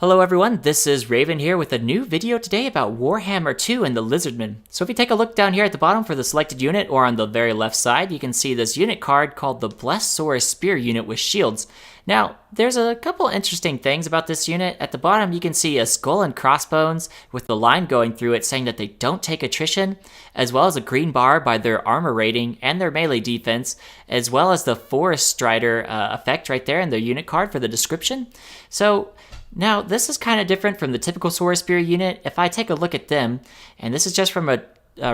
Hello everyone, this is Raven here with a new video today about Warhammer 2 and the Lizardmen. So if you take a look down here at the bottom for the selected unit, or on the very left side, you can see this unit card called the Blessed Saurus Spear unit with shields. Now, there's a couple interesting things about this unit. At the bottom you can see a skull and crossbones with the line going through it saying that they don't take attrition, as well as a green bar by their armor rating and their melee defense, as well as the Forest Strider effect right there in their unit card for the description. So now, this is kind of different from the typical Saurus Spear unit. If I take a look at them, and this is just from a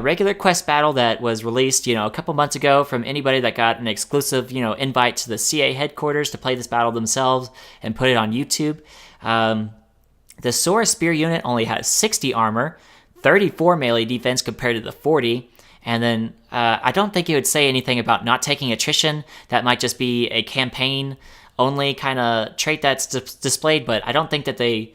regular quest battle that was released, a couple months ago from anybody that got an exclusive, invite to the CA headquarters to play this battle themselves and put it on YouTube. The Saurus Spear unit only has 60 armor, 34 melee defense compared to the 40. And then I don't think it would say anything about not taking attrition. That might just be a campaign only kind of trait that's displayed, but I don't think that they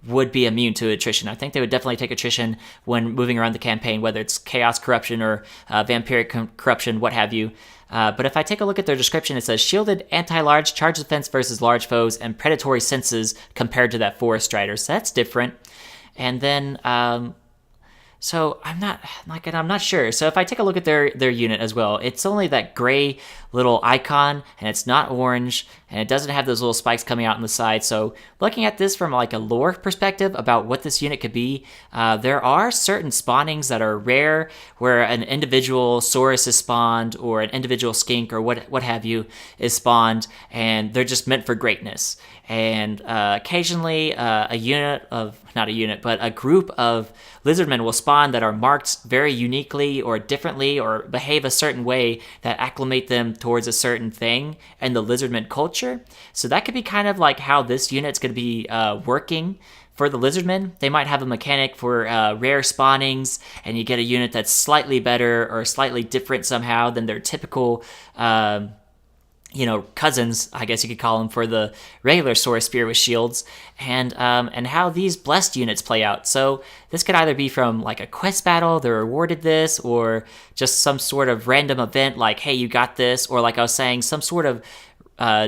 would be immune to attrition. I think they would definitely take attrition when moving around the campaign, whether it's chaos corruption or vampiric corruption, what have you. But if I take a look at their description, it says shielded, anti-large, charge defense versus large foes, and predatory senses compared to that Forest Strider. So that's different. And then so I'm not sure. So if I take a look at their unit as well, it's only that gray little icon, and it's not orange, and it doesn't have those little spikes coming out on the side. So looking at this from like a lore perspective about what this unit could be, there are certain spawnings that are rare, where an individual Saurus is spawned, or an individual skink, or what have you, is spawned, and they're just meant for greatness. And occasionally a group of Lizardmen will spawn that are marked very uniquely or differently, or behave a certain way that acclimate them towards a certain thing in the Lizardmen culture. So that could be kind of like how this unit's going to be working for the Lizardmen. They might have a mechanic for rare spawnings, and you get a unit that's slightly better or slightly different somehow than their typical cousins, I guess you could call them, for the regular Saurus Spear with shields, and how these blessed units play out. So this could either be from like a quest battle, they're rewarded this, or just some sort of random event like, hey, you got this, or like I was saying, some sort of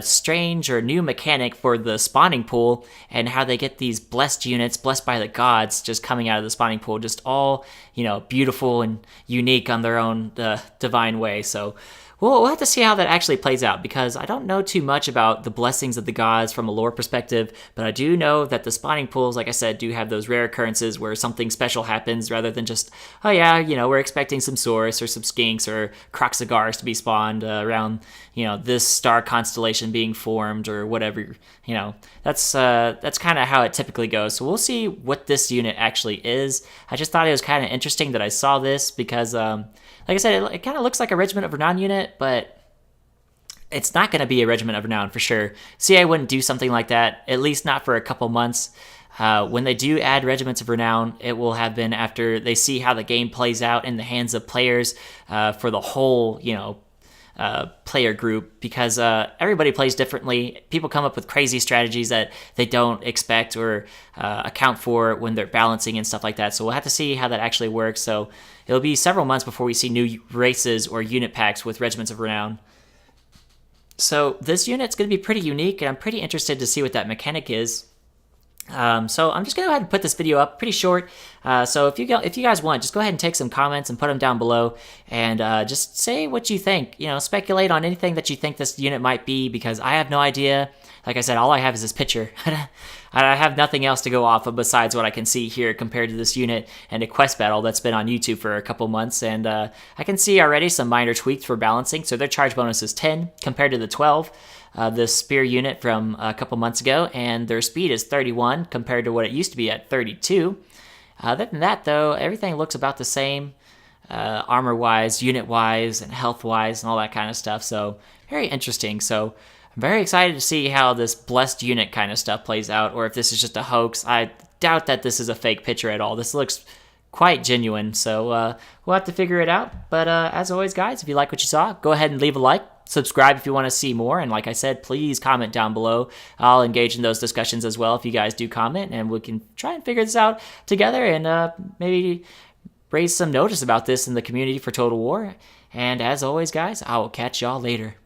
strange or new mechanic for the spawning pool, and how they get these blessed units, blessed by the gods, just coming out of the spawning pool, just all, beautiful and unique on their own divine way. So we'll have to see how that actually plays out, because I don't know too much about the blessings of the gods from a lore perspective, but I do know that the spawning pools, like I said, do have those rare occurrences where something special happens, rather than just, oh yeah, we're expecting some Saurus or some skinks or Croxagars to be spawned around, this star constellation being formed or whatever. That's kind of how it typically goes. So we'll see what this unit actually is. I just thought it was kind of interesting that I saw this, because like I said, it kind of looks like a Regiment of Renown unit, but it's not going to be a Regiment of Renown for sure. CA wouldn't do something like that, at least not for a couple months. When they do add Regiments of Renown, it will have been after they see how the game plays out in the hands of players for the whole, player group, because everybody plays differently. People come up with crazy strategies that they don't expect or account for when they're balancing and stuff like that. So we'll have to see how that actually works. So it'll be several months before we see new races or unit packs with Regiments of Renown. So this unit's going to be pretty unique, and I'm pretty interested to see what that mechanic is. So I'm just going to go ahead and put this video up, pretty short. So if you guys want, just go ahead and take some comments and put them down below, and just say what you think. Speculate on anything that you think this unit might be, because I have no idea. Like I said, all I have is this picture. I have nothing else to go off of besides what I can see here compared to this unit and a quest battle that's been on YouTube for a couple months. And I can see already some minor tweaks for balancing. So their charge bonus is 10 compared to the 12. This spear unit from a couple months ago, and their speed is 31 compared to what it used to be at 32. Other than that, though, everything looks about the same, armor-wise, unit-wise, and health-wise, and all that kind of stuff. So very interesting. So I'm very excited to see how this blessed unit kind of stuff plays out, or if this is just a hoax. I doubt that this is a fake picture at all. This looks quite genuine, so we'll have to figure it out. But as always, guys, if you like what you saw, go ahead and leave a like. Subscribe if you want to see more, and like I said, please comment down below. I'll engage in those discussions as well if you guys do comment, and we can try and figure this out together, and maybe raise some notice about this in the community for Total War. And as always, guys, I will catch y'all later.